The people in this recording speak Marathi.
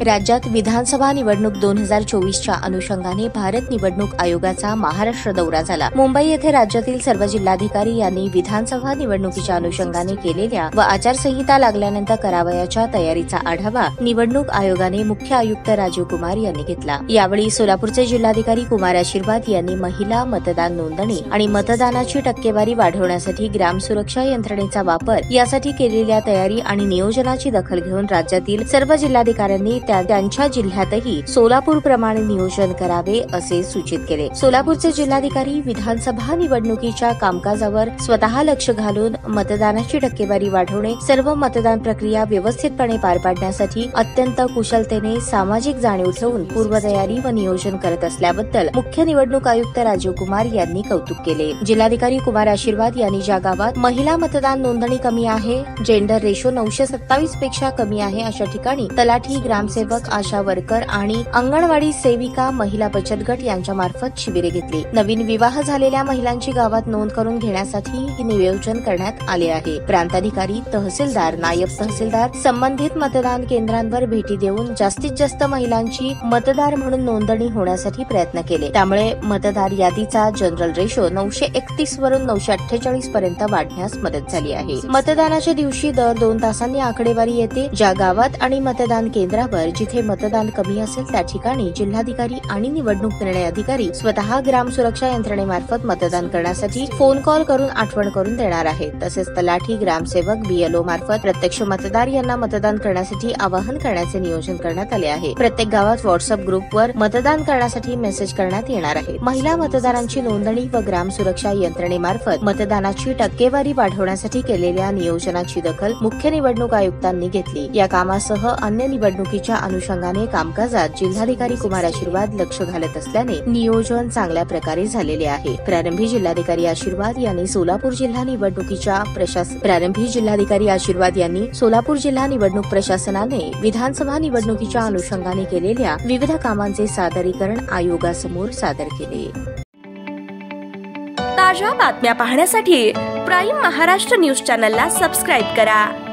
राज्यात विधानसभा निवडणूक 2024च्या अनुषंगाने भारत निवडणूक आयोगाचा महाराष्ट्र दौरा झाला। मुंबई येथे राज्यातील सर्व जिल्हाधिकारी यांनी विधानसभा निवडणुकीच्या अनुषंगाने केलेल्या व आचारसंहिता लागल्यानंतर करावयाच्या तयारीचा आढावा निवडणूक आयोगाने मुख्य आयुक्त राजीव कुमार यांनी घेतला। यावेळी सोलापूरचे जिल्हाधिकारी कुमार आशीर्वाद यांनी महिला मतदान नोंदणी आणि मतदानाची टक्केवारी वाढवण्यासाठी ग्राम सुरक्षा यंत्रणेचा वापर यासाठी केलेल्या तयारी आणि नियोजनाची दखल घेऊन राज्यातील सर्व जिल्हाधिकाऱ्यांनी त्यांच्या जिल्ह्यातही सोलापूर प्रमाणे नियोजन करावे असे सूचित केले। सोलापूरचे जिल्हाधिकारी विधानसभा निवडणुकीच्या कामकाजावर स्वतः लक्ष घालून मतदानाची टक्केवारी वाढवणे, सर्व मतदान प्रक्रिया व्यवस्थितपणे पार पाडण्यासाठी अत्यंत कुशलतेने सामाजिक जाणीव ठेवून पूर्वतयारी व नियोजन करत असल्याबद्दल मुख्य निवडणूक आयुक्त राजीव कुमार यांनी कौतुक केले। जिल्हाधिकारी कुमार आशीर्वाद यांनी ज्या गावात महिला मतदान नोंदणी कमी आहे, जेंडर रेशो 927 पेक्षा कमी आहे अशा ठिकाणी तलाठी, ग्रामसेवक, आशा वर्कर आणि अंगणवाडी सेविका, महिला बचत गट यांच्या मार्फत शिबिरे घेतली। नवीन विवाह झालेल्या महिलांची गावात नोंद करून घेण्यासाठी नियोजन करण्यात आले आहे। प्रांताधिकारी, तहसीलदार, नायब तहसीलदार संबंधित मतदान केंद्रांवर भेटी देऊन जास्तीत जास्त महिलांची मतदार म्हणून नोंदणी होण्यासाठी प्रयत्न केले। त्यामुळे मतदार यादीचा जनरल रेशो 931 वरून 948 पर्यंत वाढण्यास मदत झाली आहे। मतदानाच्या दिवशी दर 2 तासांनी आकडेवारी येते। ज्या गावात आणि मतदान केंद्रावर जिथे मतदान कमी असेल त्या ठिकाणी जिल्हाधिकारी आणि निवडणूक निर्णय अधिकारी स्वतः ग्राम सुरक्षा यंत्रणेमार्फत मतदान करण्यासाठी फोन कॉल करून आठवण करून देणार आहेत। तसेच तलाठी, ग्रामसेवक, बीएलओ मार्फत प्रत्यक्ष मतदार यांना मतदान करण्यासाठी आवाहन करण्याचे नियोजन करण्यात आले आहे। प्रत्येक गावात व्हॉट्सअप ग्रुपवर मतदान करण्यासाठी मेसेज करण्यात येणार आहे। महिला मतदारांची नोंदणी व ग्राम सुरक्षा यंत्रणेमार्फत मतदानाची टक्केवारी वाढवण्यासाठी केलेल्या नियोजनाची दखल मुख्य निवडणूक आयुक्तांनी घेतली। या कामासह अन्य निवडणुकीच्या अनुषंगाने कामकाजात जिल्हाधिकारी कुमार आशीर्वाद लक्ष घालत असल्याने नियोजन चांगल्या प्रकारे झालेले आहे। प्रारंभी जिल्हाधिकारी आशीर्वाद यांनी सोलापूर जिल्हा निवडणूक प्रशासनाने विधानसभा निवडणुकीच्या अनुषंगाने केलेल्या विविध कामांचे सादरीकरण आयोगासमोर सादर केले। ताज्या बातम्या पाहण्यासाठी प्राईम महाराष्ट्र न्यूज चॅनलला सबस्क्राईब करा।